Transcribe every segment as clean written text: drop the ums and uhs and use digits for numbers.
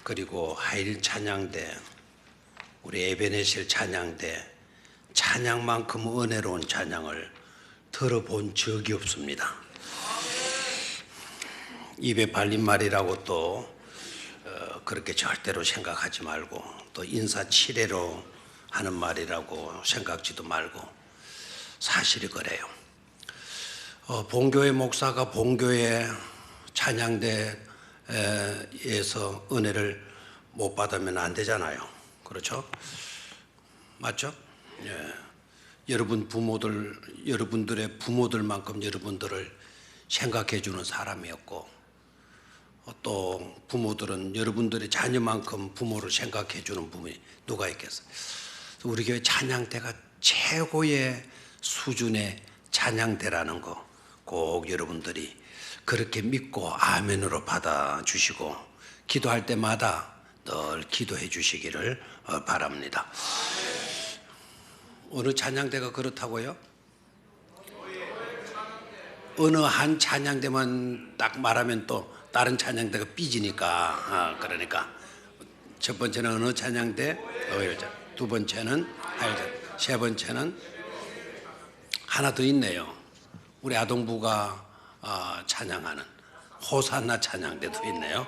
그리고 하일 찬양대, 우리 에베네셀 찬양대, 찬양만큼 은혜로운 찬양을 들어본 적이 없습니다. 입에 발린 말이라고 또 그렇게 절대로 생각하지 말고, 또 인사치레로 하는 말이라고 생각지도 말고, 사실이 그래요. 본교회 목사가 본교회 찬양대에서 은혜를 못 받으면 안 되잖아요. 그렇죠? 맞죠? 예. 여러분들의 부모들만큼 여러분들을 생각해 주는 사람이었고, 또 부모들은 여러분들의 자녀만큼 부모를 생각해 주는 부모이 누가 있겠어요? 우리 교회 찬양대가 최고의 수준의 찬양대라는 거 꼭 여러분들이 그렇게 믿고 아멘으로 받아주시고, 기도할 때마다 늘 기도해 주시기를 바랍니다. 어느 찬양대가 그렇다고요? 어느 한 찬양대만 딱 말하면 또 다른 찬양대가 삐지니까. 그러니까 첫 번째는 어느 찬양대? 두 번째는 하일찬, 세 번째는 하나 더 있네요. 우리 아동부가 찬양하는 호산나 찬양대도 있네요.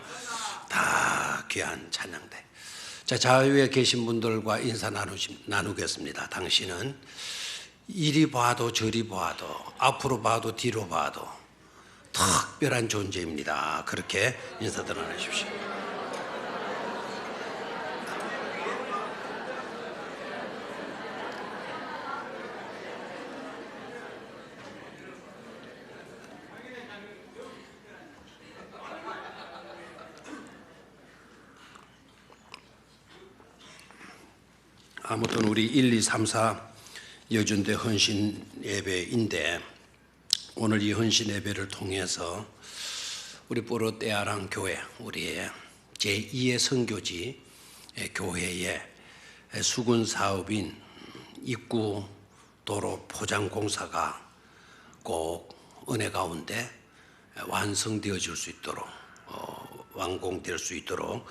다 귀한 찬양대. 자, 자유에 계신 분들과 인사 나누겠습니다. 당신은 이리 봐도 저리 봐도 앞으로 봐도 뒤로 봐도 특별한 존재입니다. 그렇게 인사들 나누십시오. 아무튼 우리 1, 2, 3, 4 여준대 헌신 예배인데, 오늘 이 헌신 예배를 통해서 우리 뽀로떼아랑 교회, 우리의 제2의 선교지 교회의 수군 사업인 입구 도로 포장 공사가 꼭 은혜 가운데 완성되어질 수 있도록, 완공될 수 있도록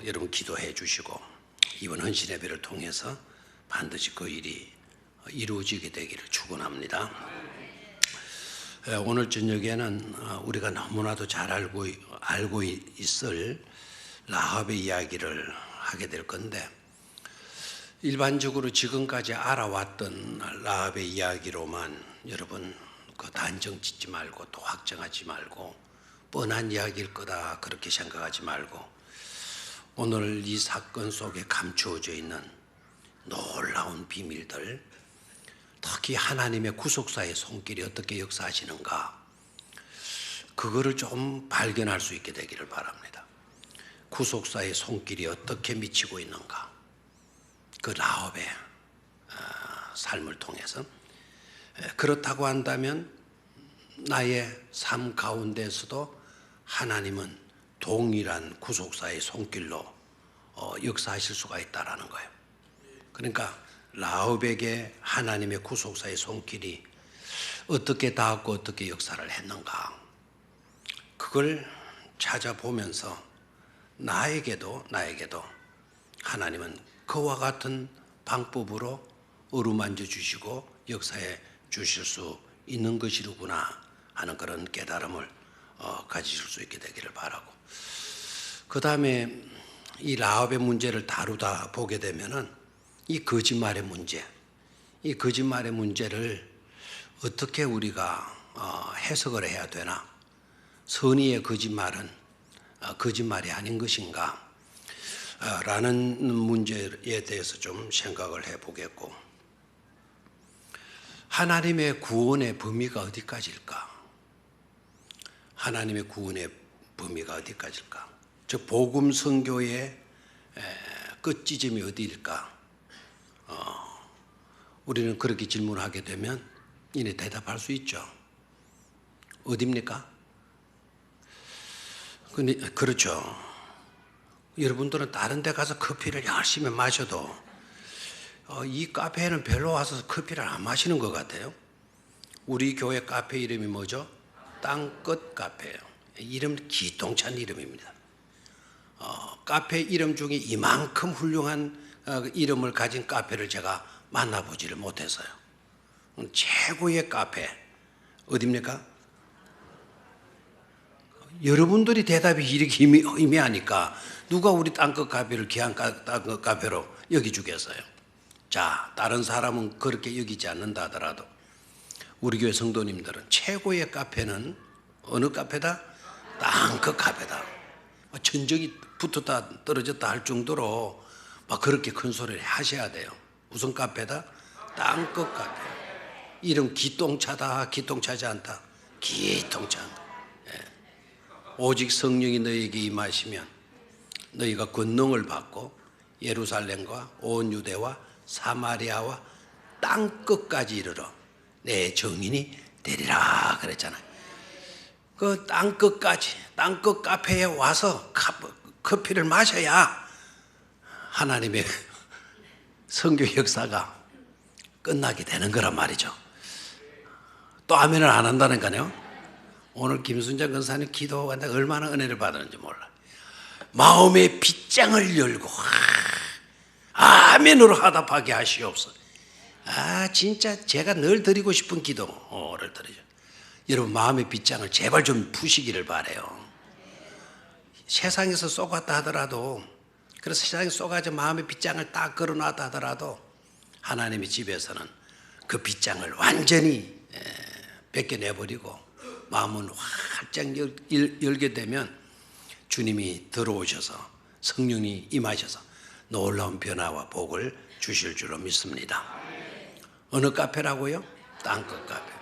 여러분 기도해 주시고, 이번 헌신 예배를 통해서 반드시 그 일이 이루어지게 되기를 축원합니다. 오늘 저녁에는 우리가 너무나도 잘 알고 있을 라합의 이야기를 하게 될 건데, 일반적으로 지금까지 알아왔던 라합의 이야기로만 여러분 그 단정 짓지 말고, 또 확정하지 말고, 뻔한 이야기일 거다 그렇게 생각하지 말고, 오늘 이 사건 속에 감추어져 있는 놀라운 비밀들, 특히 하나님의 구속사의 손길이 어떻게 역사하시는가, 그거를 좀 발견할 수 있게 되기를 바랍니다. 구속사의 손길이 어떻게 미치고 있는가, 그 라합의 삶을 통해서. 그렇다고 한다면 나의 삶 가운데서도 하나님은 동일한 구속사의 손길로 역사하실 수가 있다라는 거예요. 그러니까 라합에게 하나님의 구속사의 손길이 어떻게 닿았고 어떻게 역사를 했는가, 그걸 찾아보면서 나에게도 하나님은 그와 같은 방법으로 어루만져 주시고 역사해 주실 수 있는 것이로구나 하는 그런 깨달음을 가지실 수 있게 되기를 바라고, 그 다음에 이 라합의 문제를 다루다 보게 되면은 이 거짓말의 문제를 어떻게 우리가 해석을 해야 되나, 선의의 거짓말은 거짓말이 아닌 것인가 라는 문제에 대해서 좀 생각을 해보겠고, 하나님의 구원의 범위가 어디까지일까? 하나님의 구원의 범위가 어디까지일까? 즉 복음 선교의 끝지점이 어디일까? 우리는 그렇게 질문하게 되면 이내 대답할 수 있죠. 어디입니까? 근데 그렇죠. 여러분들은 다른 데 가서 커피를 열심히 마셔도 이 카페에는 별로 와서 커피를 안 마시는 것 같아요. 우리 교회 카페 이름이 뭐죠? 땅끝 카페예요. 이름 기똥찬 이름입니다. 카페 이름 중에 이만큼 훌륭한 이름을 가진 카페를 제가 만나보지를 못했어요. 최고의 카페 어디입니까? 여러분들이 대답이 이렇게 희미하니까 누가 우리 땅끝 카페를 귀한 땅끝 카페로 여기주겠어요? 자, 다른 사람은 그렇게 여기지 않는다 하더라도 우리 교회 성도님들은 최고의 카페는 어느 카페다? 땅끝 카페다. 천정이 붙었다 떨어졌다 할 정도로 막 그렇게 큰 소리를 하셔야 돼요. 무슨 카페다? 땅끝 카페. 이름 기똥차다, 기똥차지 않다. 기똥차다. 오직 성령이 너희에게 임하시면 너희가 권능을 받고 예루살렘과 온 유대와 사마리아와 땅끝까지 이르러 내 정인이 되리라 그랬잖아요. 그 땅끝까지, 땅끝 카페에 와서 커피를 마셔야 하나님의 선교 역사가 끝나게 되는 거란 말이죠. 또 아멘을 안 한다니까요. 오늘 김순자 권사님 기도하는데 얼마나 은혜를 받았는지 몰라. 마음의 빗장을 열고 아멘으로 하답하게 하시옵소서. 진짜 제가 늘 드리고 싶은 기도를 드리죠. 여러분 마음의 빗장을 제발 좀 푸시기를 바라요. 세상에서 쏘갔다 하더라도, 그래서 세상에 쏘가지 마음의 빗장을 딱 걸어놨다 하더라도 하나님의 집에서는 그 빗장을 완전히 벗겨내버리고 마음은 활짝 열게 되면 주님이 들어오셔서 성령이 임하셔서 놀라운 변화와 복을 주실 줄로 믿습니다. 어느 카페라고요? 땅끝 카페.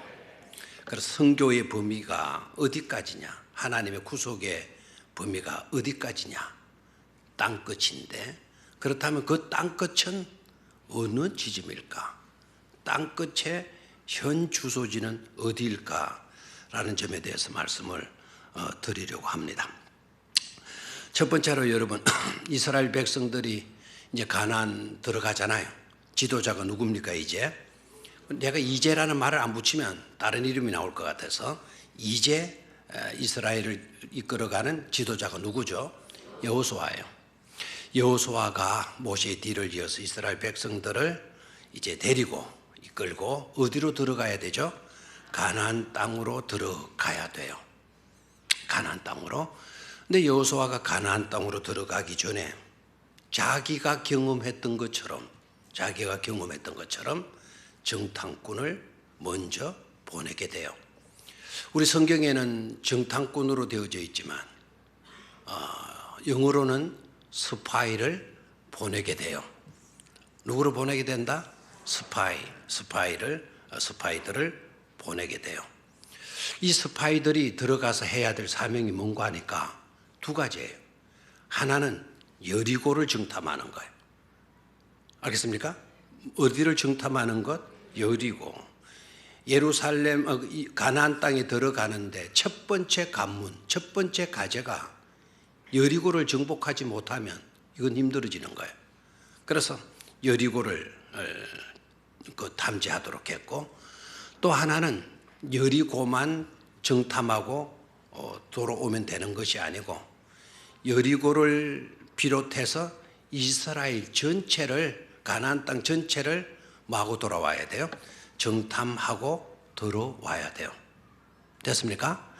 그래서 선교의 범위가 어디까지냐? 하나님의 구속의 범위가 어디까지냐? 땅끝인데, 그렇다면 그 땅끝은 어느 지점일까? 땅끝의 현 주소지는 어디일까? 라는 점에 대해서 말씀을 드리려고 합니다. 첫 번째로 여러분, 이스라엘 백성들이 이제 가나안 들어가잖아요. 지도자가 누굽니까 이제? 내가 이제라는 말을 안 붙이면 다른 이름이 나올 것 같아서 이제 이스라엘을 이끌어가는 지도자가 누구죠? 여호수아예요. 여호수아가 모세의 뒤를 이어서 이스라엘 백성들을 이제 데리고 이끌고 어디로 들어가야 되죠? 가나안 땅으로 들어가야 돼요. 가나안 땅으로. 근데 여호수아가 가나안 땅으로 들어가기 전에 자기가 경험했던 것처럼 정탐꾼을 먼저 보내게 돼요. 우리 성경에는 정탐꾼으로 되어져 있지만 영어로는 스파이를 보내게 돼요. 누구를 보내게 된다? 스파이들을 보내게 돼요. 이 스파이들이 들어가서 해야 될 사명이 뭔가 하니까 두 가지예요. 하나는 여리고를 정탐하는 거예요. 알겠습니까? 어디를 정탐하는 것? 여리고. 예루살렘, 가나안 땅에 들어가는데 첫 번째 관문, 첫 번째 과제가 여리고를 정복하지 못하면 이건 힘들어지는 거예요. 그래서 여리고를 탐지하도록 했고, 또 하나는 여리고만 정탐하고 돌아오면 되는 것이 아니고 여리고를 비롯해서 이스라엘 전체를, 가나안 땅 전체를 마구 돌아와야 돼요. 정탐하고 들어와야 돼요. 됐습니까?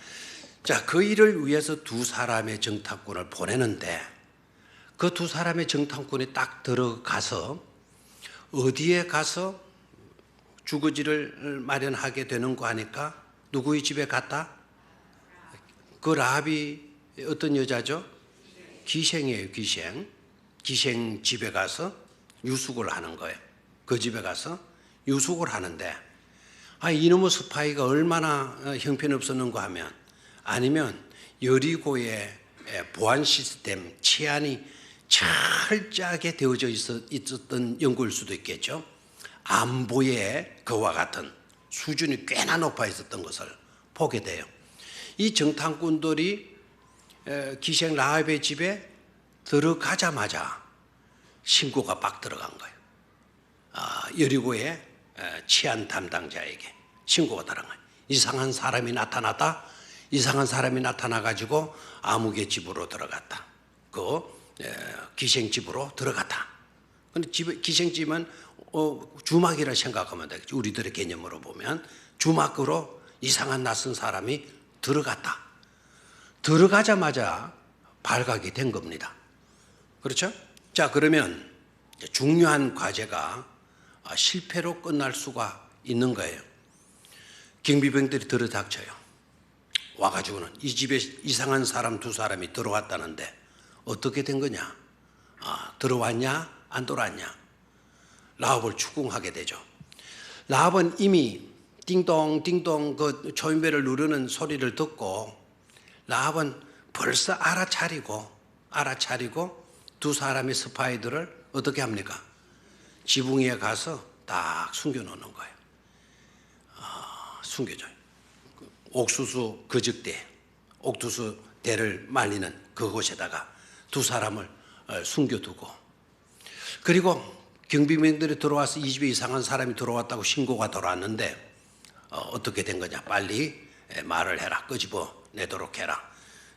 자, 그 일을 위해서 두 사람의 정탐꾼을 보내는데 그 두 사람의 정탐꾼이 딱 들어가서 어디에 가서 주거지를 마련하게 되는가 하니까 누구의 집에 갔다? 그 라합이 어떤 여자죠? 기생이에요. 기생 집에 가서 유숙을 하는 거예요. 그 집에 가서 유숙을 하는데 이놈의 스파이가 얼마나 형편없었는가 하면, 아니면 여리고의 보안 시스템, 치안이 철저하게 되어져 있었던 연구일 수도 있겠죠. 안보에 그와 같은 수준이 꽤나 높아 있었던 것을 보게 돼요. 이 정탐꾼들이 기생 라합의 집에 들어가자마자 신고가 막 들어간 거예요. 여리고의 치안 담당자에게 신고가 들어간 거예요. 이상한 사람이 나타났다. 이상한 사람이 나타나가지고 아무개 집으로 들어갔다. 그 기생집으로 들어갔다. 근데 기생집은 주막이라 생각하면 되겠죠. 우리들의 개념으로 보면 주막으로 이상한 낯선 사람이 들어갔다. 들어가자마자 발각이 된 겁니다. 그렇죠? 자, 그러면 중요한 과제가 실패로 끝날 수가 있는 거예요. 경비병들이 들어닥쳐요. 와가지고는 이 집에 이상한 사람 두 사람이 들어왔다는데 어떻게 된 거냐? 들어왔냐? 안 들어왔냐? 라합을 추궁하게 되죠. 라합은 이미 띵동 띵동 그 초인배를 누르는 소리를 듣고 라합은 벌써 알아차리고 두 사람의 스파이들을 어떻게 합니까? 지붕 위에 가서 딱 숨겨놓는 거예요. 숨겨줘요. 옥수수 거적대, 옥수수 대를 말리는 그곳에다가 두 사람을 숨겨두고, 그리고 경비병들이 들어와서 이 집에 이상한 사람이 들어왔다고 신고가 들어왔는데 어떻게 된 거냐? 빨리 말을 해라. 끄집어 내도록 해라.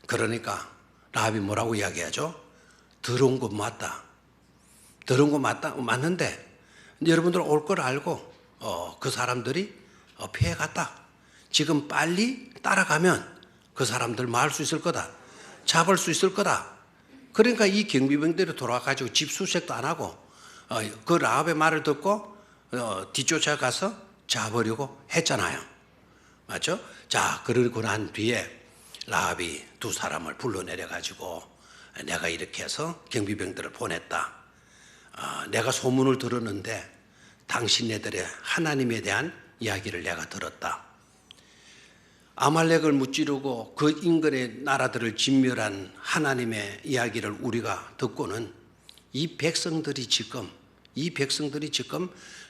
그러니까 라합이 뭐라고 이야기하죠? 들어온 거 맞다. 들어온 거 맞는데 여러분들 올 걸 알고 그 사람들이 피해갔다. 지금 빨리 따라가면 그 사람들 말 수 있을 거다. 잡을 수 있을 거다. 그러니까 이 경비병들이 돌아가지고 집 수색도 안 하고 그 라합의 말을 듣고 뒤쫓아가서 잡으려고 했잖아요. 맞죠? 자, 그러고 난 뒤에 라합이 두 사람을 불러내려가지고 내가 이렇게 해서 경비병들을 보냈다. 내가 소문을 들었는데 당신네들의 하나님에 대한 이야기를 내가 들었다. 아말렉을 무찌르고 그 인근의 나라들을 진멸한 하나님의 이야기를 우리가 듣고는 이 백성들이 지금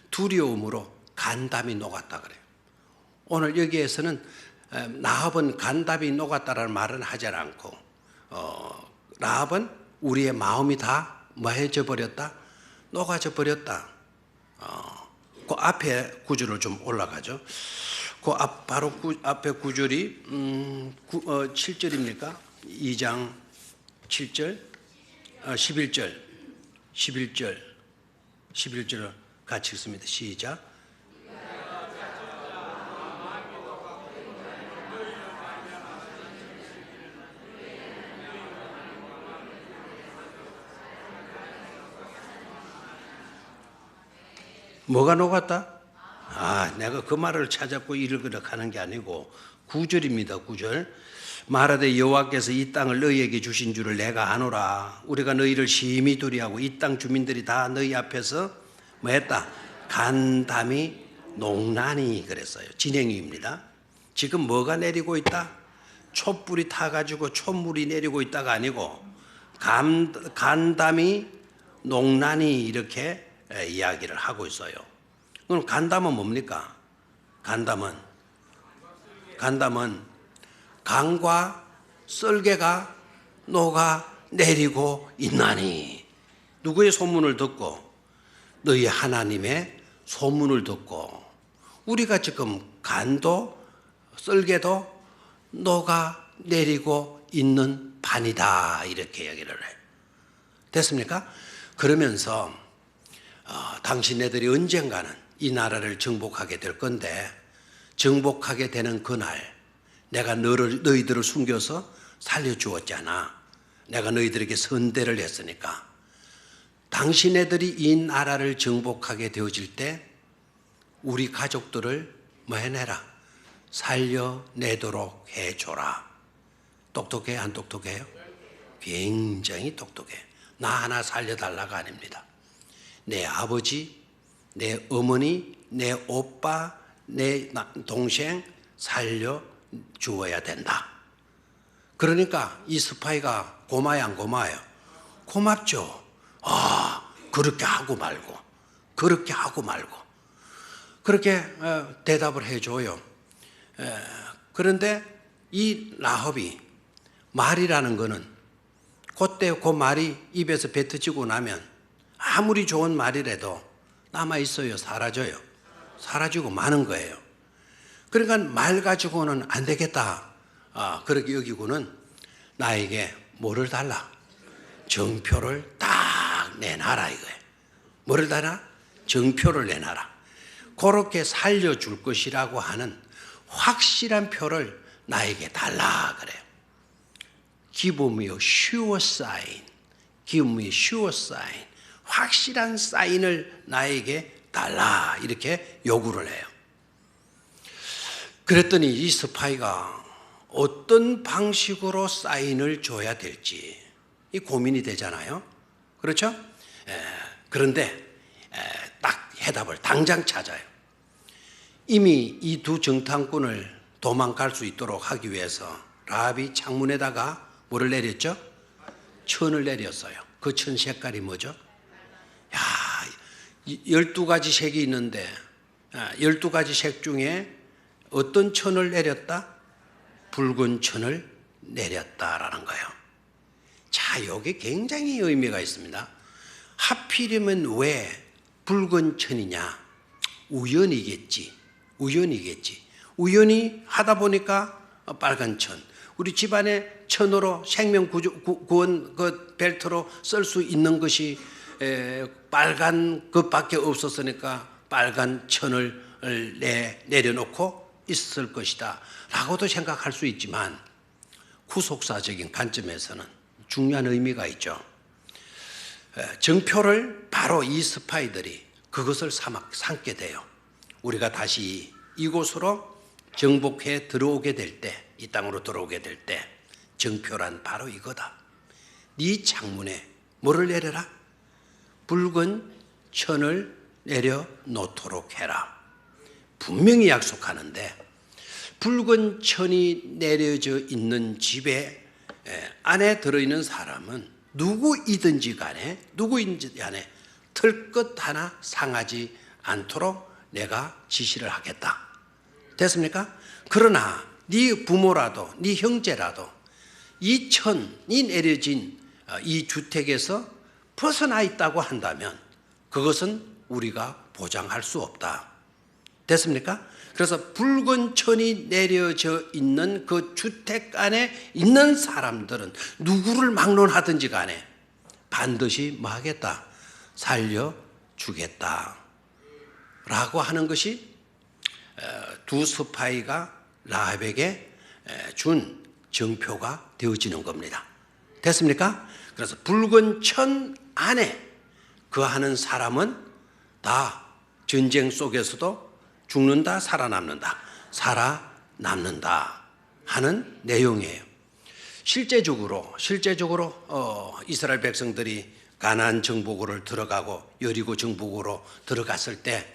두려움으로 간담이 녹았다 그래요. 오늘 여기에서는 라합은 간담이 녹았다라는 말은 하지 않고 라합은 우리의 마음이 다 뭐해져 버렸다? 녹아져 버렸다. 그 앞에 구절을 좀 올라가죠. 바로 앞에 구절이 7절입니까? 2장 7절, 11절을 같이 읽습니다. 시작. 뭐가 녹았다? 내가 그 말을 찾았고 읽으려 하는 게 아니고 9절입니다. 9절. 말하되 여호와께서 이 땅을 너희에게 주신 줄을 내가 아노라. 우리가 너희를 심히 두려워하고 이 땅 주민들이 다 너희 앞에서 뭐 했다? 간담이 농나니 그랬어요. 진행입니다. 지금 뭐가 내리고 있다? 촛불이 타가지고 촛물이 내리고 있다가 아니고 간담이 농나니 이렇게 이야기를 하고 있어요. 그럼 간담은 뭡니까? 간담은 강과 썰개가 녹아 내리고 있나니. 누구의 소문을 듣고? 너희 하나님의 소문을 듣고. 우리가 지금 간도 썰개도 녹아 내리고 있는 판이다 이렇게 얘기를 해요. 됐습니까? 그러면서 당신네들이 언젠가는 이 나라를 정복하게 될 건데 정복하게 되는 그날 내가 너희들을 숨겨서 살려주었잖아. 내가 너희들에게 선대를 했으니까 당신네들이 이 나라를 정복하게 되어질 때 우리 가족들을 뭐 해내라? 살려내도록 해줘라. 똑똑해? 안 똑똑해요? 굉장히 똑똑해. 나 하나 살려달라가 아닙니다. 내 아버지, 내 어머니, 내 오빠, 내 동생 살려주어야 된다. 그러니까 이 스파이가 고마워요, 안 고마워요? 고맙죠. 그렇게 하고 말고 그렇게 대답을 해줘요. 그런데 이 라합이 말이라는 거는 그때 그 말이 입에서 뱉어지고 나면 아무리 좋은 말이라도 남아있어요? 사라져요? 사라지고 마는 거예요. 그러니까 말 가지고는 안 되겠다. 그렇게 여기고는 나에게 뭐를 달라? 정표를 딱 내놔라 이거예요. 뭐를 달아? 정표를 내놔라. 그렇게 살려줄 것이라고 하는 확실한 표를 나에게 달라 그래요. Give me a sure sign. Give me a sure sign. 확실한 사인을 나에게 달라 이렇게 요구를 해요. 그랬더니 이 스파이가 어떤 방식으로 사인을 줘야 될지 이 고민이 되잖아요. 그렇죠? 그런데 딱 해답을 당장 찾아요. 이미 이 두 정탐꾼을 도망갈 수 있도록 하기 위해서 라합이 창문에다가 뭐를 내렸죠? 천을 내렸어요. 그 천 색깔이 뭐죠? 12가지 색이 있는데 12가지 색 중에 어떤 천을 내렸다? 붉은 천을 내렸다라는 거예요. 자, 이게 굉장히 의미가 있습니다. 하필이면 왜 붉은 천이냐? 우연이겠지. 우연히 하다 보니까 빨간 천. 우리 집안에 천으로 생명구원 그 벨트로 쓸 수 있는 것이 빨간 것밖에 없었으니까 빨간 천을 내려놓고 있을 것이다 라고도 생각할 수 있지만 후속사적인 관점에서는 중요한 의미가 있죠. 정표를 바로 이 스파이들이 그것을 삼게 돼요. 우리가 다시 이곳으로 정복해 들어오게 될 때, 이 땅으로 들어오게 될 때 정표란 바로 이거다. 네 창문에 뭐를 내려라? 붉은 천을 내려놓도록 해라. 분명히 약속하는데 붉은 천이 내려져 있는 집에 안에 들어있는 사람은 누구이든지 간에 털끝 하나 상하지 않도록 내가 지시를 하겠다. 됐습니까? 그러나 네 부모라도 네 형제라도 이 천이 내려진 이 주택에서 벗어나 있다고 한다면 그것은 우리가 보장할 수 없다. 됐습니까? 그래서 붉은 천이 내려져 있는 그 주택 안에 있는 사람들은 누구를 막론하든지 간에 반드시 뭐 하겠다? 살려주겠다 라고 하는 것이 두 스파이가 라합에게 준 정표가 되어지는 겁니다. 됐습니까? 그래서 붉은 천 안에 거하는 사람은 다 전쟁 속에서도 죽는다, 살아남는다 하는 내용이에요. 실제적으로 이스라엘 백성들이 가나안 정복으로 들어가고 여리고 정복으로 들어갔을 때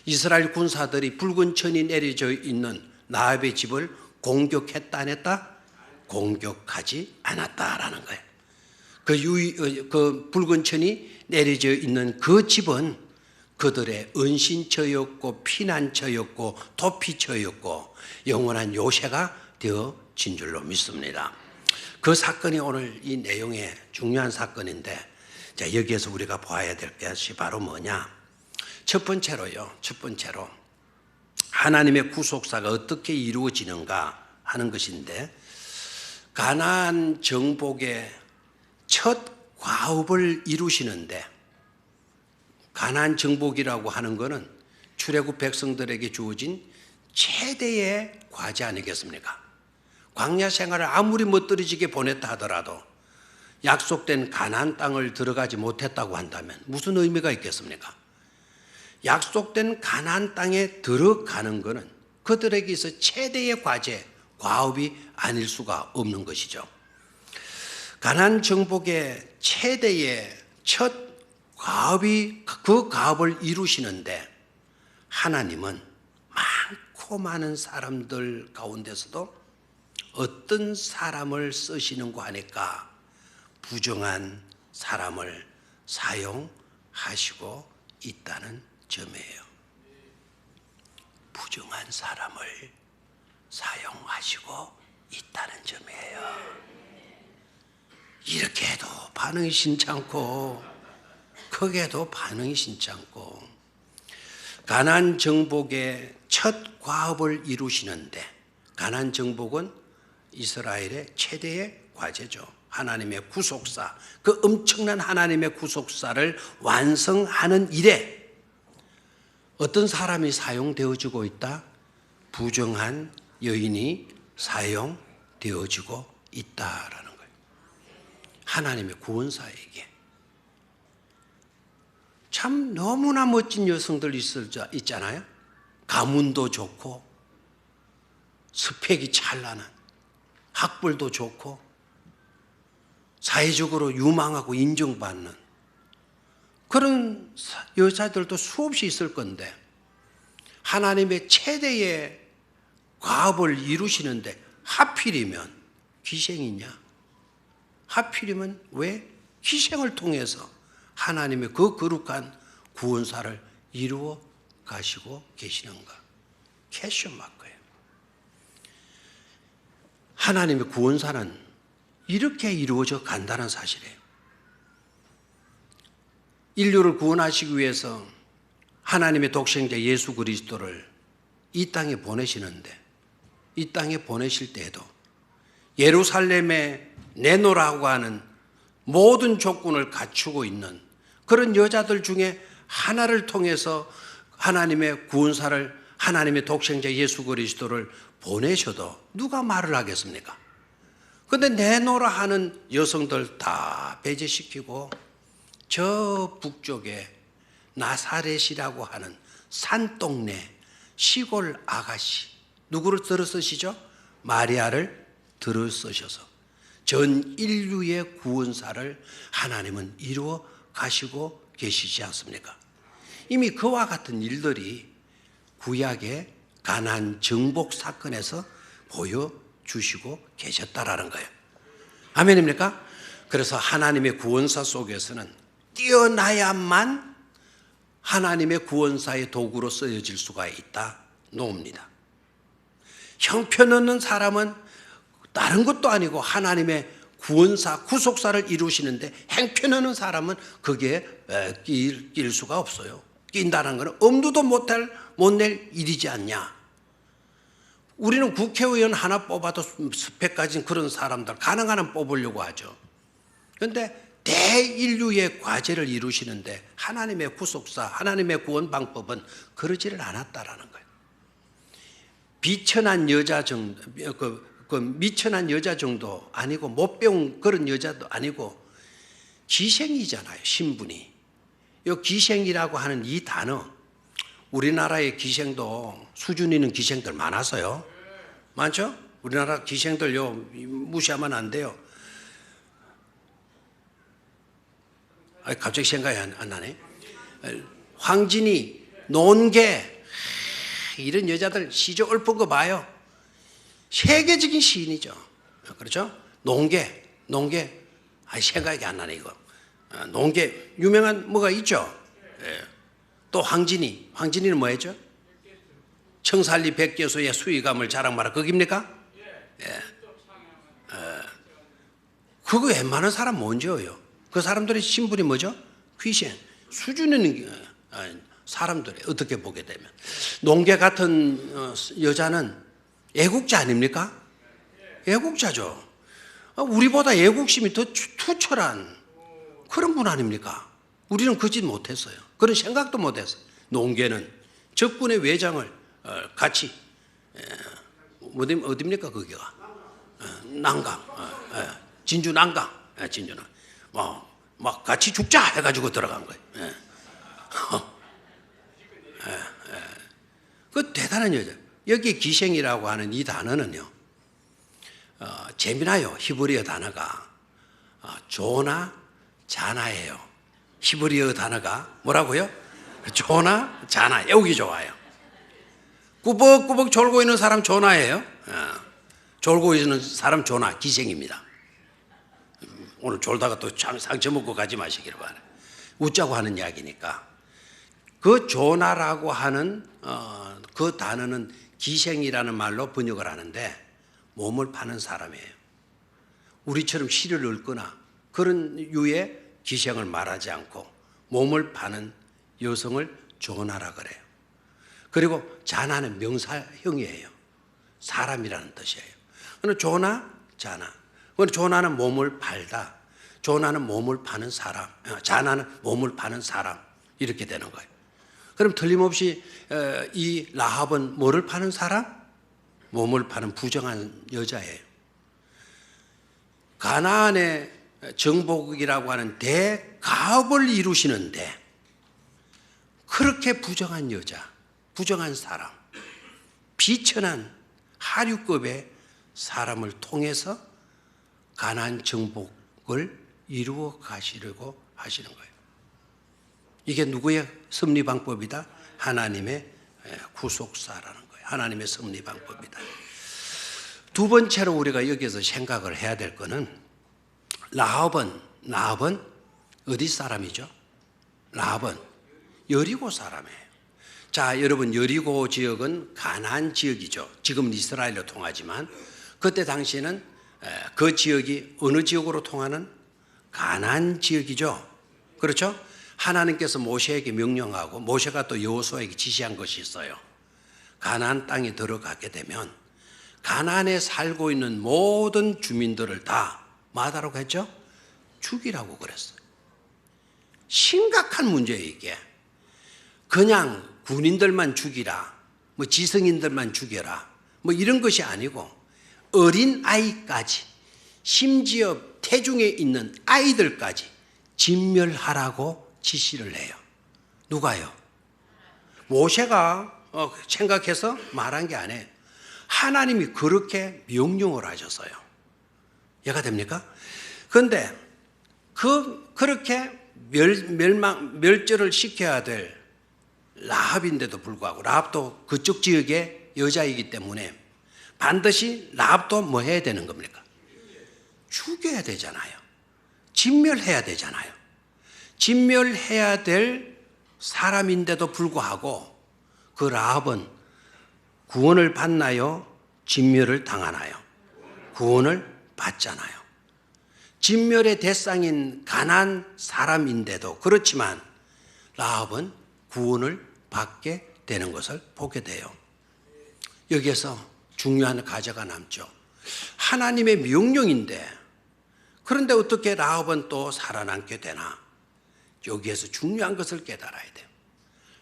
이스라엘 군사들이 붉은 천이 내려져 있는 라합의 집을 공격했다 안 했다? 공격하지 않았다라는 거예요. 그 붉은 천이 내려져 있는 그 집은 그들의 은신처였고 피난처였고 도피처였고 영원한 요새가 되어진 줄로 믿습니다. 그 사건이 오늘 이 내용의 중요한 사건인데, 자, 여기에서 우리가 봐야 될 것이 바로 뭐냐? 첫 번째로 하나님의 구속사가 어떻게 이루어지는가 하는 것인데, 가나안 정복의 첫 과업을 이루시는데, 가나안 정복이라고 하는 것은 출애굽 백성들에게 주어진 최대의 과제 아니겠습니까? 광야 생활을 아무리 멋들어지게 보냈다 하더라도 약속된 가나안 땅을 들어가지 못했다고 한다면 무슨 의미가 있겠습니까? 약속된 가나안 땅에 들어가는 것은 그들에게 있어 최대의 과제, 과업이 아닐 수가 없는 것이죠. 가나안 정복의 최대의 첫 과업이 그 과업을 이루시는데, 하나님은 많고 많은 사람들 가운데서도 어떤 사람을 쓰시는고 하니까 부정한 사람을 사용하시고 있다는 점이에요. 부정한 사람을 사용하시고 있다는 점이에요. 이렇게 해도 반응이 심찮고 크게도 반응이 심찮고, 가나안 정복의 첫 과업을 이루시는데, 가나안 정복은 이스라엘의 최대의 과제죠. 하나님의 구속사, 그 엄청난 하나님의 구속사를 완성하는 일에 어떤 사람이 사용되어지고 있다? 부정한 여인이 사용되어지고 있다라는 거예요. 하나님의 구원사에게. 참 너무나 멋진 여성들 있잖아요. 가문도 좋고 스펙이 찬란한, 학벌도 좋고 사회적으로 유망하고 인정받는 그런 여자들도 수없이 있을 건데 하나님의 최대의 과업을 이루시는데 하필이면 기생이냐? 하필이면 왜 희생을 통해서 하나님의 그 거룩한 구원사를 이루어 가시고 계시는가? 퀘스천 마크예요. 하나님의 구원사는 이렇게 이루어져 간다는 사실이에요. 인류를 구원하시기 위해서 하나님의 독생자 예수 그리스도를 이 땅에 보내시는데, 이 땅에 보내실 때에도 예루살렘에 내놓으라고 하는 모든 조건을 갖추고 있는 그런 여자들 중에 하나를 통해서 하나님의 구원사를, 하나님의 독생자 예수 그리스도를 보내셔도 누가 말을 하겠습니까? 그런데 내놓으라 하는 여성들 다 배제시키고 저 북쪽에 나사렛이라고 하는 산동네 시골 아가씨, 누구를 들어 쓰시죠? 마리아를 들어 쓰셔서 전 인류의 구원사를 하나님은 이루어 가시고 계시지 않습니까? 이미 그와 같은 일들이 구약의 가나안 정복 사건에서 보여주시고 계셨다라는 거예요. 아멘입니까? 그래서 하나님의 구원사 속에서는 뛰어나야만 하나님의 구원사의 도구로 쓰여질 수가 있다 놓습니다. 형편없는 사람은 다른 것도 아니고 하나님의 구원사, 구속사를 이루시는데 형편없는 사람은 거기에 낄 수가 없어요. 낀다는 것은 엄두도 못 낼 일이지 않냐. 우리는 국회의원 하나 뽑아도 스펙 가진 그런 사람들 가능한 한 뽑으려고 하죠. 그런데 대인류의 과제를 이루시는데 하나님의 구속사, 하나님의 구원 방법은 그러지를 않았다라는 거예요. 비천한 여자 정도, 미천한 여자 정도 아니고 못 배운 그런 여자도 아니고 기생이잖아요, 신분이. 이 기생이라고 하는 이 단어, 우리나라의 기생도 수준 있는 기생들 많아서요. 많죠? 우리나라 기생들 무시하면 안 돼요. 갑자기 생각이 안 나네. 황진이, 논계, 이런 여자들 시조 읊은 거 봐요. 세계적인 시인이죠. 그렇죠? 논계, 생각이 안 나네, 이거. 논계, 유명한 뭐가 있죠? 또 황진이는 뭐 했죠? 청살리 백개소의 수의감을 자랑하라. 거기입니까? 예. 그거 웬만한 사람 못 지어요. 그 사람들의 신분이 뭐죠? 귀신. 수준 있는 사람들이 어떻게 보게 되면. 농계 같은 여자는 애국자 아닙니까? 애국자죠. 우리보다 애국심이 더 투철한 그런 분 아닙니까? 우리는 그 짓 못했어요. 그런 생각도 못했어요. 농계는 적군의 외장을 같이 어디입니까 거기가? 난강, 진주 난강, 진주는 막 같이 죽자 해가지고 들어간 거예요. 그 대단한 여자. 여기 기생이라고 하는 이 단어는요, 재미나요. 히브리어 단어가 조나 자나예요. 히브리어 단어가 뭐라고요? 조나 자나. 외우기 좋아요. 꾸벅꾸벅 졸고 있는 사람 조나예요. 졸고 있는 사람 조나, 기생입니다. 오늘 졸다가 또 상처 먹고 가지 마시기를 바라요. 웃자고 하는 이야기니까. 그 조나라고 하는 그 단어는 기생이라는 말로 번역을 하는데 몸을 파는 사람이에요. 우리처럼 시를 읊거나 그런 유의 기생을 말하지 않고 몸을 파는 여성을 조나라 그래요. 그리고 자나는 명사형이에요. 사람이라는 뜻이에요. 조나, 자나. 조나는 몸을 팔다. 조나는 몸을 파는 사람. 자나는 몸을 파는 사람. 이렇게 되는 거예요. 그럼 틀림없이 이 라합은 뭐를 파는 사람? 몸을 파는 부정한 여자예요. 가나안의 정복이라고 하는 대가업을 이루시는데 그렇게 부정한 여자, 부정한 사람, 비천한 하류급의 사람을 통해서 가나안 정복을 이루어 가시려고 하시는 거예요. 이게 누구의 섭리 방법이다? 하나님의 구속사라는 거예요. 하나님의 섭리 방법이다. 두 번째로 우리가 여기서 생각을 해야 될 거는 라합은 어디 사람이죠? 라합은 여리고 사람이에요. 자, 여러분, 여리고 지역은 가나안 지역이죠. 지금은 이스라엘로 통하지만 그때 당시에는 그 지역이 어느 지역으로 통하는? 가나안 지역이죠. 그렇죠? 하나님께서 모세에게 명령하고 모세가 또 여호수아에게 지시한 것이 있어요. 가나안 땅에 들어가게 되면 가나안에 살고 있는 모든 주민들을 다 뭐하라고 했죠? 죽이라고 그랬어요. 심각한 문제예요, 이게. 그냥 군인들만 죽이라, 뭐 지성인들만 죽여라, 뭐 이런 것이 아니고 어린 아이까지, 심지어 태중에 있는 아이들까지 진멸하라고 지시를 해요. 누가요? 모세가 생각해서 말한 게 아니에요. 하나님이 그렇게 명령을 하셨어요. 이해가 됩니까? 그런데 그렇게 멸절을 시켜야 될 라합인데도 불구하고, 라합도 그쪽 지역의 여자이기 때문에 반드시 라합도 뭐 해야 되는 겁니까? 죽여야 되잖아요. 진멸해야 되잖아요. 진멸해야 될 사람인데도 불구하고 그 라합은 구원을 받나요? 진멸을 당하나요? 구원을 받잖아요. 진멸의 대상인 가나안 사람인데도 그렇지만 라합은 구원을 받게 되는 것을 보게 돼요. 여기에서 중요한 과제가 남죠. 하나님의 명령인데 그런데 어떻게 라합은 또 살아남게 되나? 여기에서 중요한 것을 깨달아야 돼요.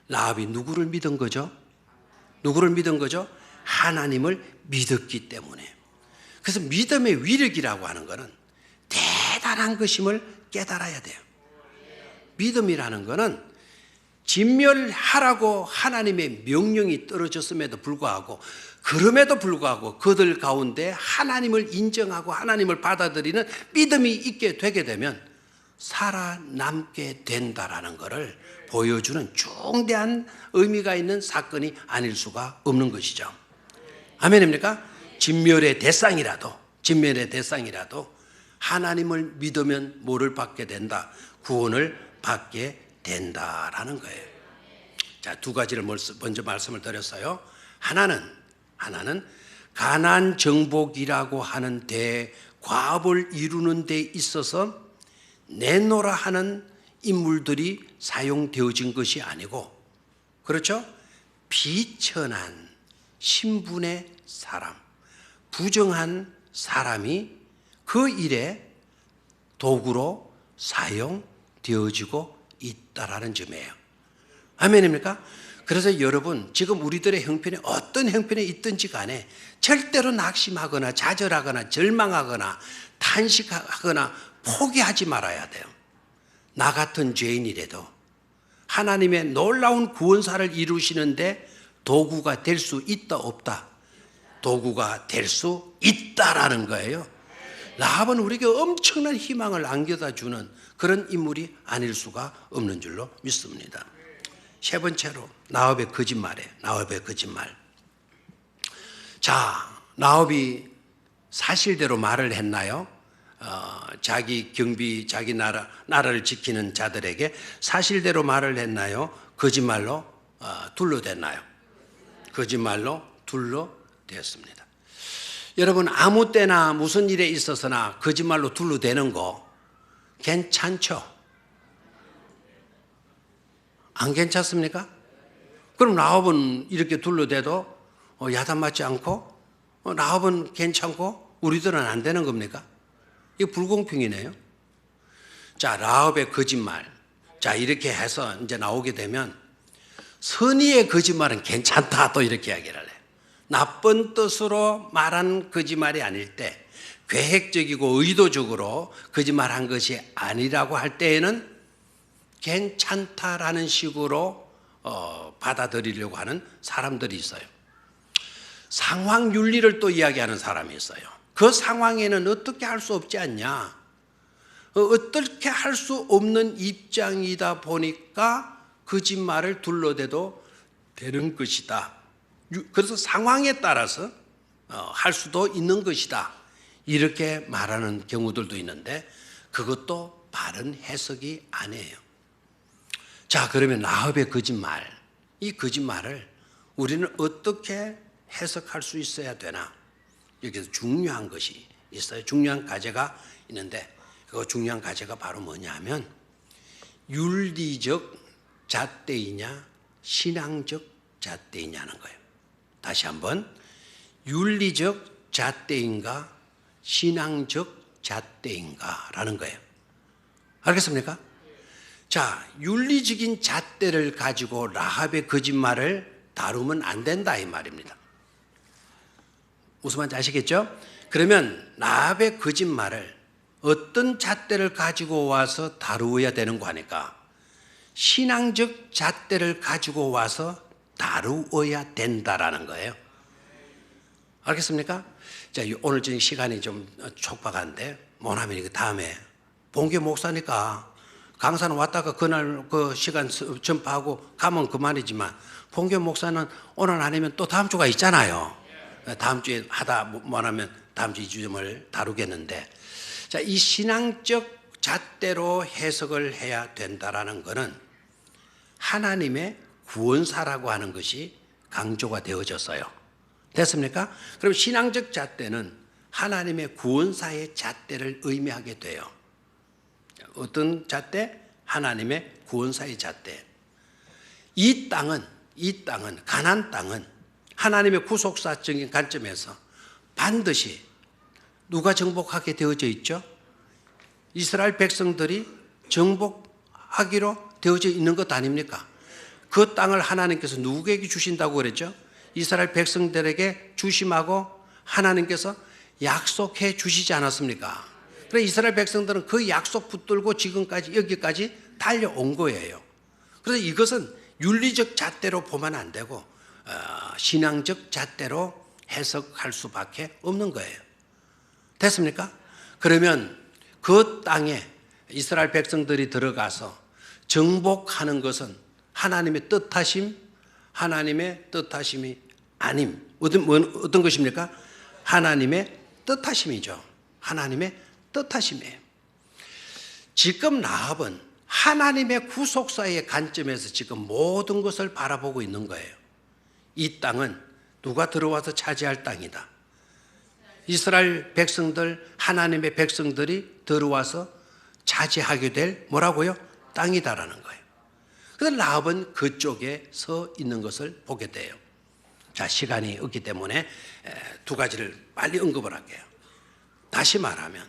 라합이 누구를 믿은 거죠? 누구를 믿은 거죠? 하나님을 믿었기 때문에. 그래서 믿음의 위력이라고 하는 것은 대단한 것임을 깨달아야 돼요. 믿음이라는 것은 진멸하라고 하나님의 명령이 떨어졌음에도 불구하고, 그럼에도 불구하고 그들 가운데 하나님을 인정하고 하나님을 받아들이는 믿음이 있게 되게 되면 살아남게 된다라는 것을 보여주는 중대한 의미가 있는 사건이 아닐 수가 없는 것이죠. 아멘입니까? 진멸의 대상이라도 하나님을 믿으면 뭐를 받게 된다? 구원을 받게 된다라는 거예요. 자, 두 가지를 먼저 말씀을 드렸어요. 하나는 가나안 정복이라고 하는 대과업을 이루는 데 있어서 내노라 하는 인물들이 사용되어진 것이 아니고, 그렇죠? 비천한 신분의 사람, 부정한 사람이 그 일에 도구로 사용되어지고 있다라는 점이에요. 아멘입니까? 그래서 여러분, 지금 우리들의 형편이 어떤 형편에 있든지 간에 절대로 낙심하거나 좌절하거나 절망하거나 탄식하거나 포기하지 말아야 돼요. 나 같은 죄인이라도 하나님의 놀라운 구원사를 이루시는데 도구가 될 수 있다 없다? 도구가 될 수 있다라는 거예요. 라합은 우리에게 엄청난 희망을 안겨다 주는 그런 인물이 아닐 수가 없는 줄로 믿습니다. 세 번째로 라합의 거짓말이에요. 라합의 거짓말. 자, 라합이 사실대로 말을 했나요? 자기 경비, 자기 나라를 지키는 자들에게 사실대로 말을 했나요? 거짓말로 둘러댔나요? 거짓말로 둘러댔습니다. 여러분, 아무 때나 무슨 일에 있어서나 거짓말로 둘러대는 거 괜찮죠? 안 괜찮습니까? 그럼 라합은 이렇게 둘러대도 야단 맞지 않고, 라합은 괜찮고 우리들은 안 되는 겁니까? 이게 불공평이네요. 자, 라합의 거짓말. 자, 이렇게 해서 이제 나오게 되면 선의의 거짓말은 괜찮다 또 이렇게 이야기를 해요. 나쁜 뜻으로 말한 거짓말이 아닐 때, 계획적이고 의도적으로 거짓말한 것이 아니라고 할 때에는 괜찮다라는 식으로 받아들이려고 하는 사람들이 있어요. 상황윤리를 또 이야기하는 사람이 있어요. 그 상황에는 어떻게 할 수 없지 않냐. 어떻게 할 수 없는 입장이다 보니까 거짓말을 둘러대도 되는 것이다. 그래서 상황에 따라서 할 수도 있는 것이다. 이렇게 말하는 경우들도 있는데 그것도 바른 해석이 아니에요. 자, 그러면 라합의 거짓말, 이 거짓말을 우리는 어떻게 해석할 수 있어야 되나? 여기서 중요한 것이 있어요. 중요한 과제가 있는데 그 중요한 과제가 바로 뭐냐 하면 윤리적 잣대이냐 신앙적 잣대이냐는 거예요. 다시 한번, 윤리적 잣대인가 신앙적 잣대인가라는 거예요. 알겠습니까? 자, 윤리적인 잣대를 가지고 라합의 거짓말을 다루면 안 된다 이 말입니다. 무슨 말인지 아시겠죠? 그러면 라합의 거짓말을 어떤 잣대를 가지고 와서 다루어야 되는 거 하니까 신앙적 잣대를 가지고 와서 다루어야 된다라는 거예요. 알겠습니까? 자, 오늘 지금 시간이 좀 촉박한데 뭐냐면 그 다음에 봉교 목사니까 강사는 왔다가 그날 그 시간 전파하고 가면 그만이지만 봉교 목사는 오늘 아니면 또 다음 주가 있잖아요. 다음 주에 하다 뭐냐면 다음 주 이 주점을 다루겠는데, 자, 이 신앙적 잣대로 해석을 해야 된다라는 것은 하나님의 구원사라고 하는 것이 강조가 되어졌어요. 됐습니까? 그럼 신앙적 잣대는 하나님의 구원사의 잣대를 의미하게 돼요. 어떤 잣대? 하나님의 구원사의 잣대. 이 땅은 가나안 땅은 하나님의 구속사적인 관점에서 반드시 누가 정복하게 되어져 있죠? 이스라엘 백성들이 정복하기로 되어져 있는 것 아닙니까? 그 땅을 하나님께서 누구에게 주신다고 그랬죠? 이스라엘 백성들에게 주심하고 하나님께서 약속해 주시지 않았습니까? 그래서 이스라엘 백성들은 그 약속 붙들고 지금까지 여기까지 달려온 거예요. 그래서 이것은 윤리적 잣대로 보면 안 되고 신앙적 잣대로 해석할 수밖에 없는 거예요. 됐습니까? 그러면 그 땅에 이스라엘 백성들이 들어가서 정복하는 것은 하나님의 뜻하심, 하나님의 뜻하심이 아님. 어떤 것입니까? 하나님의 뜻하심이죠. 하나님의 뜻하심이에요. 지금 라합은 하나님의 구속사의 관점에서 지금 모든 것을 바라보고 있는 거예요. 이 땅은 누가 들어와서 차지할 땅이다. 이스라엘 백성들, 하나님의 백성들이 들어와서 차지하게 될 뭐라고요? 땅이다라는 거예요. 그래서 라합은 그쪽에 서 있는 것을 보게 돼요. 자, 시간이 없기 때문에 두 가지를 빨리 언급을 할게요. 다시 말하면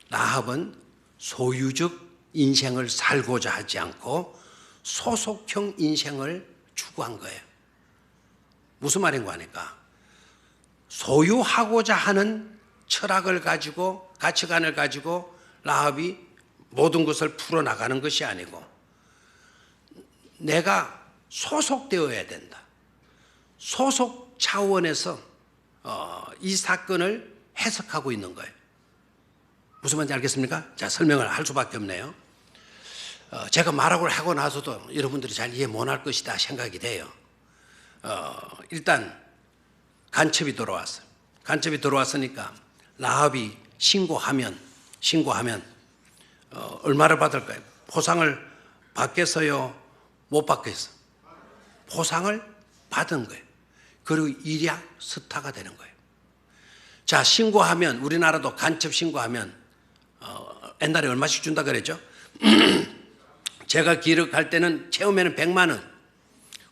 라합은 소유적 인생을 살고자 하지 않고 소속형 인생을 추구한 거예요. 무슨 말인가 하니까 소유하고자 하는 철학을 가지고 가치관을 가지고 라합이 모든 것을 풀어나가는 것이 아니고 내가 소속되어야 된다. 소속 차원에서 이 사건을 해석하고 있는 거예요. 무슨 말인지 알겠습니까? 자, 설명을 할 수밖에 없네요. 제가 말하고 하고 나서도 여러분들이 잘 이해 못할 것이다 생각이 돼요. 일단 간첩이 들어왔어요. 간첩이 들어왔으니까 라합이 신고하면 얼마를 받을까요? 포상을 받겠어요? 못 받겠어요? 포상을 받은 거예요. 그리고 일약 스타가 되는 거예요. 자, 신고하면 우리나라도 간첩 신고하면 옛날에 얼마씩 준다 그랬죠? 제가 기록할 때는 처음에는 100만 원,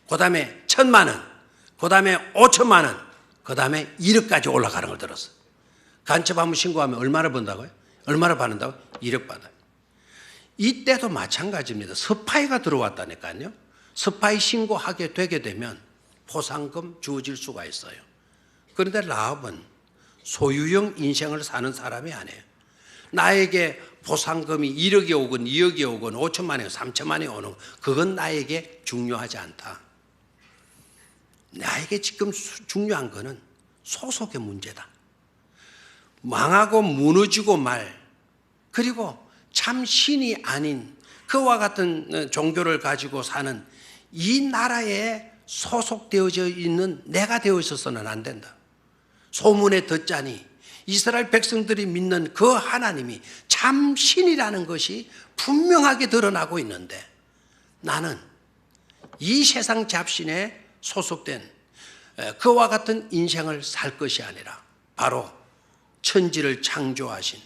그 다음에 1000만 원, 그 다음에 5천만 원, 그 다음에 1억까지 올라가는 걸 들었어요. 간첩 한번 신고하면 얼마를 번다고요? 얼마나 받는다고? 1억 받아요. 이때도 마찬가지입니다. 스파이가 들어왔다니까요. 스파이 신고하게 되게 되면 포상금 주어질 수가 있어요. 그런데 라합은 소유형 인생을 사는 사람이 아니에요. 나에게 보상금이 1억이 오건 2억이 오건 5천만 원, 3천만 원이 오는 그건 나에게 중요하지 않다. 나에게 지금 중요한 거는 소속의 문제다. 망하고 무너지고 말, 그리고 참 신이 아닌 그와 같은 종교를 가지고 사는 이 나라에 소속되어져 있는 내가 되어 있어서는 안 된다. 소문에 듣자니 이스라엘 백성들이 믿는 그 하나님이 참 신이라는 것이 분명하게 드러나고 있는데 나는 이 세상 잡신에 소속된 그와 같은 인생을 살 것이 아니라 바로 천지를 창조하신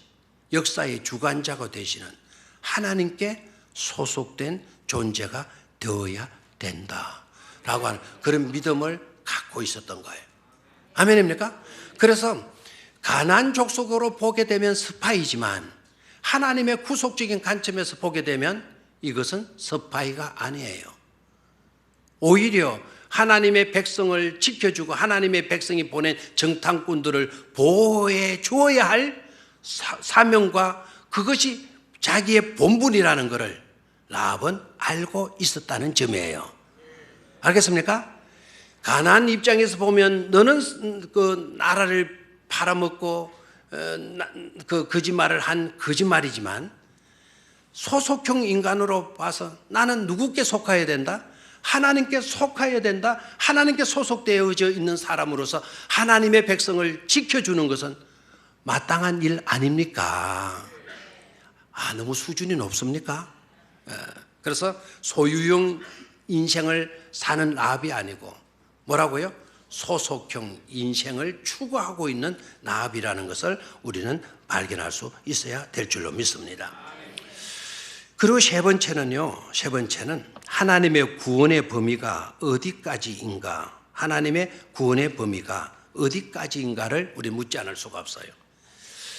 역사의 주관자가 되시는 하나님께 소속된 존재가 되어야 된다라고 하는 그런 믿음을 갖고 있었던 거예요. 아멘입니까? 그래서 가나안 족속으로 보게 되면 스파이지만 하나님의 구속적인 관점에서 보게 되면 이것은 스파이가 아니에요. 오히려 하나님의 백성을 지켜주고 하나님의 백성이 보낸 정탐꾼들을 보호해 주어야 할 사명과 그것이 자기의 본분이라는 것을 라합은 알고 있었다는 점이에요. 알겠습니까? 가나안 입장에서 보면 너는 그 나라를 팔아먹고 그 거짓말을 한 거짓말이지만 소속형 인간으로 봐서 나는 누구께 속해야 된다? 하나님께 속해야 된다. 하나님께 소속되어져 있는 사람으로서 하나님의 백성을 지켜주는 것은 마땅한 일 아닙니까? 너무 수준이 높습니까? 그래서 소유형 인생을 사는 라합이 아니고 뭐라고요? 소속형 인생을 추구하고 있는 라합이라는 것을 우리는 발견할 수 있어야 될 줄로 믿습니다. 그리고 세 번째는 하나님의 구원의 범위가 어디까지인가? 하나님의 구원의 범위가 어디까지인가를 우리 묻지 않을 수가 없어요.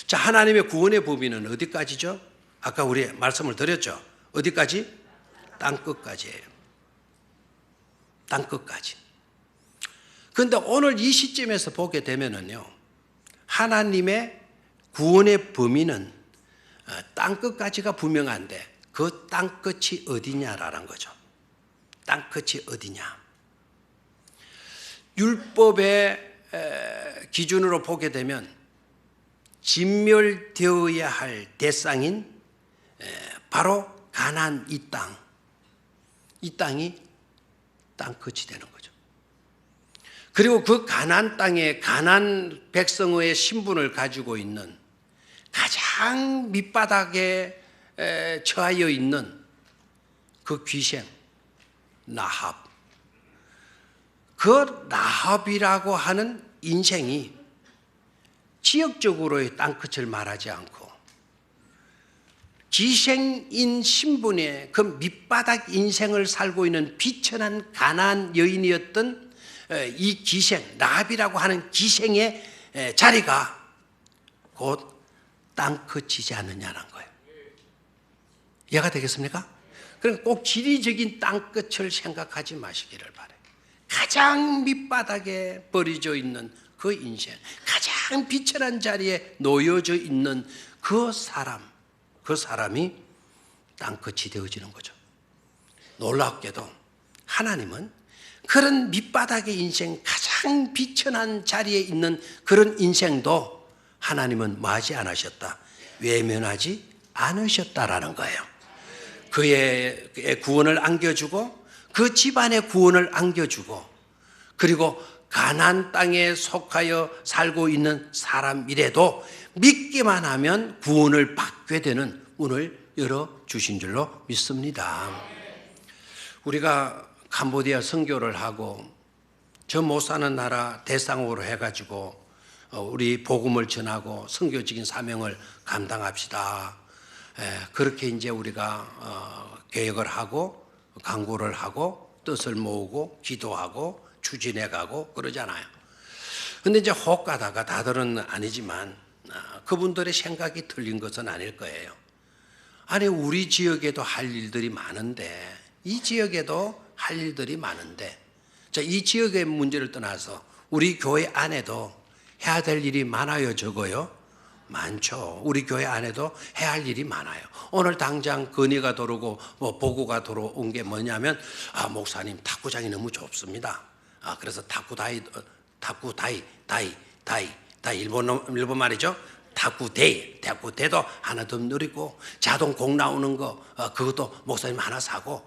자, 하나님의 구원의 범위는 어디까지죠? 아까 우리 말씀을 드렸죠. 어디까지? 땅끝까지예요. 땅끝까지. 그런데 오늘 이 시점에서 보게 되면은요, 하나님의 구원의 범위는 땅끝까지가 분명한데 그 땅끝이 어디냐라는 거죠. 땅끝이 어디냐. 율법의 기준으로 보게 되면 진멸되어야 할 대상인 바로 가나안 이 땅이 땅끝이 되는 거죠. 그리고 그 가나안 땅에 가나안 백성의 신분을 가지고 있는 가장 밑바닥에 처하여 있는 그 귀신 라합, 그 라합이라고 하는 인생이 지역적으로의 땅끝을 말하지 않고 기생인 신분의 그 밑바닥 인생을 살고 있는 비천한 가나안 여인이었던 이 기생 라합이라고 하는 기생의 자리가 곧 땅끝이지 않느냐는 거예요. 이해가 되겠습니까? 그러니까 꼭 지리적인 땅끝을 생각하지 마시기를 바라요. 가장 밑바닥에 버려져 있는 그 인생, 가장 비천한 자리에 놓여져 있는 그 사람이 땅끝이 되어지는 거죠. 놀랍게도 하나님은 그런 밑바닥의 인생, 가장 비천한 자리에 있는 그런 인생도 하나님은 뭐하지 않으셨다? 외면하지 않으셨다라는 거예요. 그의 구원을 안겨주고 그 집안의 구원을 안겨주고 그리고 가나안 땅에 속하여 살고 있는 사람이라도 믿기만 하면 구원을 받게 되는 문을 열어주신 줄로 믿습니다. 우리가 캄보디아 선교를 하고 저 못 사는 나라 대상으로 해가지고 우리 복음을 전하고 선교적인 사명을 감당합시다. 그렇게 이제 우리가 계획을 하고 강구를 하고 뜻을 모으고 기도하고 추진해가고 그러잖아요. 근데 이제 혹 가다가 다들은 아니지만 그분들의 생각이 틀린 것은 아닐 거예요. 아니 우리 지역에도 할 일들이 많은데 이 지역에도 할 일들이 많은데 자, 이 지역의 문제를 떠나서 우리 교회 안에도 해야 될 일이 많아요, 적어요? 많죠. 우리 교회 안에도 해야 할 일이 많아요. 오늘 당장 건의가 들어오고 보고가 들어온 게 뭐냐면 목사님 탁구장이 너무 좁습니다. 그래서 탁구 다이 일본 말이죠. 탁구대도 하나 더 누리고 자동 공 나오는 거 그것도 목사님 하나 사고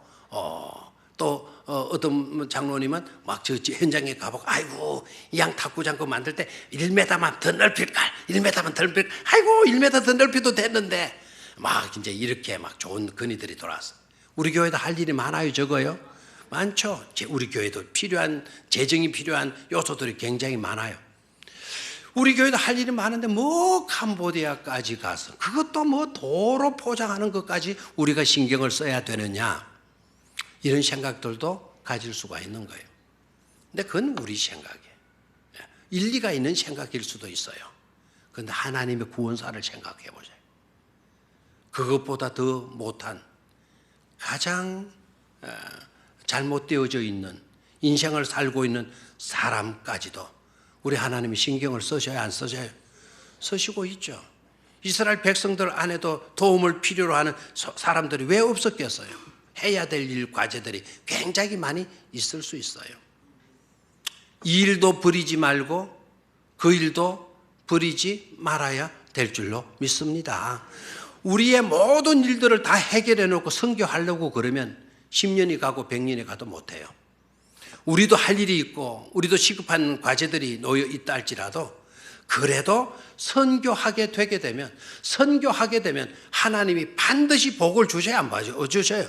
또 어떤 장로님은 막 저 현장에 가보고 아이고 이 양 탁구장 그 만들 때 1m만 더 넓힐까 1m만 더 넓힐까 아이고 1m 더 넓혀도 됐는데 막 이제 이렇게 막 좋은 건의들이 돌아왔어. 우리 교회도 할 일이 많아요, 적어요? 많죠. 우리 교회도 필요한 재정이 필요한 요소들이 굉장히 많아요. 우리 교회도 할 일이 많은데 뭐 캄보디아까지 가서 그것도 뭐 도로 포장하는 것까지 우리가 신경을 써야 되느냐 이런 생각들도 가질 수가 있는 거예요. 근데 그건 우리 생각이에요. 일리가 있는 생각일 수도 있어요. 그런데 하나님의 구원사를 생각해 보세요. 그것보다 더 못한 가장 잘못되어져 있는 인생을 살고 있는 사람까지도 우리 하나님이 신경을 쓰셔야 안 쓰셔요? 쓰시고 있죠. 이스라엘 백성들 안에도 도움을 필요로 하는 사람들이 왜 없었겠어요? 해야 될 일, 과제들이 굉장히 많이 있을 수 있어요. 이 일도 버리지 말고 그 일도 버리지 말아야 될 줄로 믿습니다. 우리의 모든 일들을 다 해결해 놓고 선교하려고 그러면 10년이 가고 100년이 가도 못해요. 우리도 할 일이 있고 우리도 시급한 과제들이 놓여 있다 할지라도 그래도 선교하게 되면 하나님이 반드시 복을 주셔야 안 봐요. 주셔요.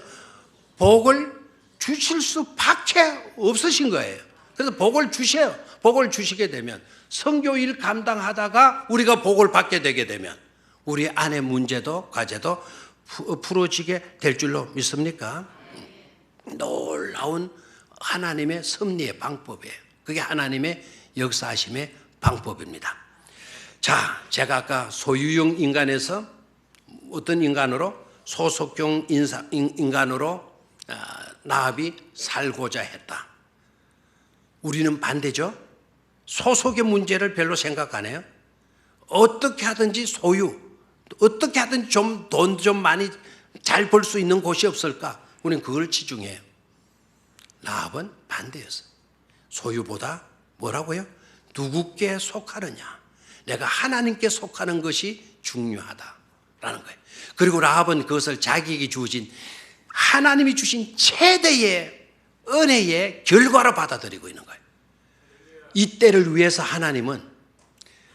복을 주실 수밖에 없으신 거예요. 그래서 복을 주셔요. 복을 주시게 되면 선교일 감당하다가 우리가 복을 받게 되게 되면 우리 안의 문제도 과제도 풀어지게 될 줄로 믿습니까? 놀라운 하나님의 섭리의 방법이에요. 그게 하나님의 역사하심의 방법입니다. 자, 제가 아까 소유형 인간에서 어떤 인간으로 소속형 인간으로 나합이 살고자 했다. 우리는 반대죠. 소속의 문제를 별로 생각 안 해요. 어떻게 하든지 어떻게 하든지 좀 돈 좀 많이 잘 벌 수 있는 곳이 없을까? 우리는 그걸 치중해요. 라합은 반대였어요. 소유보다 뭐라고요? 누구께 속하느냐? 내가 하나님께 속하는 것이 중요하다라는 거예요. 그리고 라합은 그것을 자기에게 주어진 하나님이 주신 최대의 은혜의 결과로 받아들이고 있는 거예요. 이때를 위해서 하나님은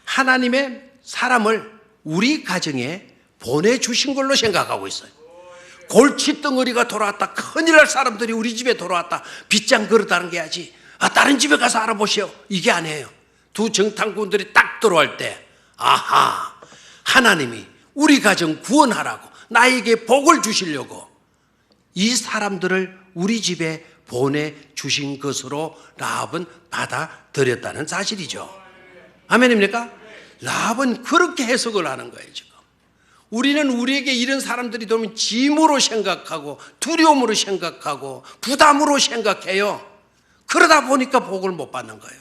하나님의 사람을 우리 가정에 보내주신 걸로 생각하고 있어요. 골칫덩어리가 돌아왔다. 큰일 날 사람들이 우리 집에 돌아왔다. 빗장 걸어다는 게 하지. 다른 집에 가서 알아보시오. 이게 아니에요. 두 정탐꾼들이 딱 들어올 때 아하, 하나님이 우리 가정 구원하라고 나에게 복을 주시려고 이 사람들을 우리 집에 보내주신 것으로 라합은 받아들였다는 사실이죠. 아멘입니까? 라합은 그렇게 해석을 하는 거예요. 지금 우리는 우리에게 이런 사람들이 들어오면 짐으로 생각하고 두려움으로 생각하고 부담으로 생각해요. 그러다 보니까 복을 못 받는 거예요.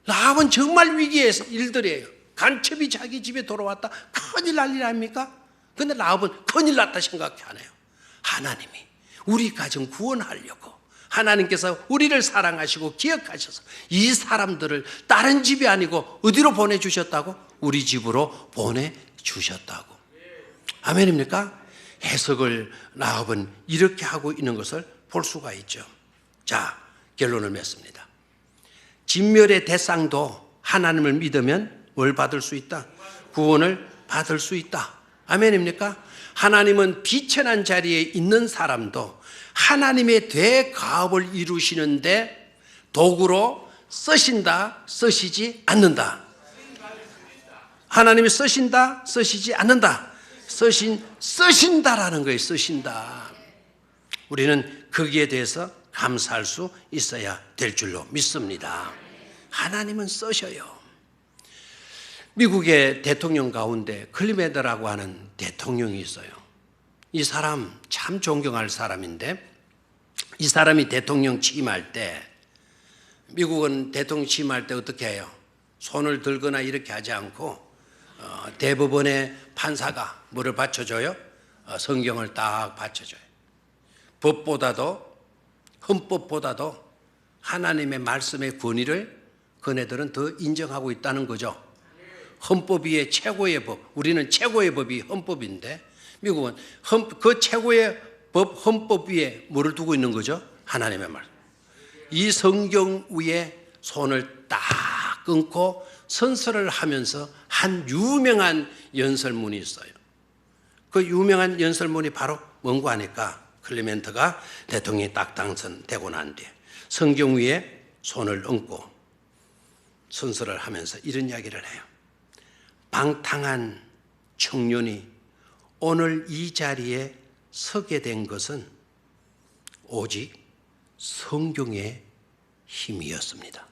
라합은 정말 위기의 일들이에요. 간첩이 자기 집에 돌아왔다. 큰일 날 일 아닙니까? 근데 라합은 큰일 났다 생각 안 해요. 하나님이 우리 가정 구원하려고 하나님께서 우리를 사랑하시고 기억하셔서 이 사람들을 다른 집이 아니고 어디로 보내주셨다고? 우리 집으로 보내주셨다고. 아멘입니까? 해석을 라합은 이렇게 하고 있는 것을 볼 수가 있죠. 자, 결론을 맺습니다. 진멸의 대상도 하나님을 믿으면 뭘 받을 수 있다? 구원을 받을 수 있다. 아멘입니까? 하나님은 비천한 자리에 있는 사람도 하나님의 대가업을 이루시는데 도구로 쓰신다, 쓰시지 않는다. 하나님이 쓰신다, 쓰시지 않는다. 쓰신다라는 거예요. 쓰신다. 우리는 거기에 대해서 감사할 수 있어야 될 줄로 믿습니다. 하나님은 쓰셔요. 미국의 대통령 가운데 클리멘트라고 하는 대통령이 있어요. 이 사람 참 존경할 사람인데, 이 사람이 대통령 취임할 때, 미국은 대통령 취임할 때 어떻게 해요? 손을 들거나 이렇게 하지 않고 대법원의 판사가 뭐를 받쳐줘요? 성경을 딱 받쳐줘요. 법보다도, 헌법보다도 하나님의 말씀의 권위를 그네들은 더 인정하고 있다는 거죠. 헌법 위에 최고의 법, 우리는 최고의 법이 헌법인데 미국은 그 최고의 법, 헌법 위에 뭐를 두고 있는 거죠? 하나님의 말씀. 이 성경 위에 손을 딱 끊고 선서를 하면서 한 유명한 연설문이 있어요. 그 유명한 연설문이 바로 뭔고 하니까 클리멘트가 대통령이 딱 당선되고 난 뒤에 성경 위에 손을 얹고 선서를 하면서 이런 이야기를 해요. 방탕한 청년이 오늘 이 자리에 서게 된 것은 오직 성경의 힘이었습니다.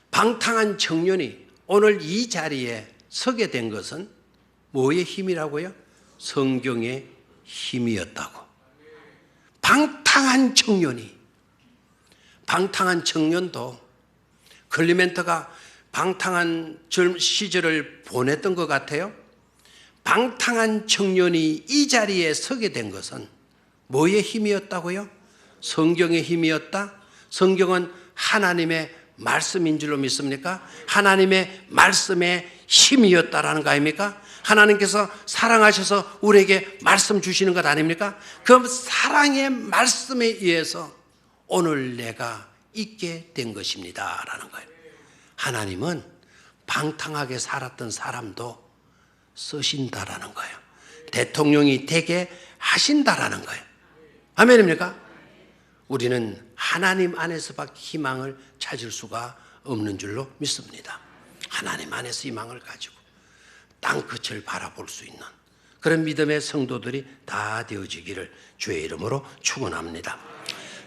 방탕한 청년이 오늘 이 자리에 서게 된 것은 뭐의 힘이라고요? 성경의 힘이었다고. 방탕한 청년도 클리멘트가 방탕한 시절을 보냈던 것 같아요. 방탕한 청년이 이 자리에 서게 된 것은 뭐의 힘이었다고요? 성경의 힘이었다? 성경은 하나님의 말씀인 줄로 믿습니까? 하나님의 말씀의 힘이었다라는 거 아닙니까? 하나님께서 사랑하셔서 우리에게 말씀 주시는 것 아닙니까? 그 사랑의 말씀에 의해서 오늘 내가 있게 된 것입니다 라는 거예요. 하나님은 방탕하게 살았던 사람도 쓰신다라는 거예요. 대통령이 되게 하신다라는 거예요. 아멘입니까? 우리는 하나님 안에서밖에 희망을 찾을 수가 없는 줄로 믿습니다. 하나님 안에서 희망을 가지고 땅끝을 바라볼 수 있는 그런 믿음의 성도들이 다 되어지기를 주의 이름으로 축원합니다.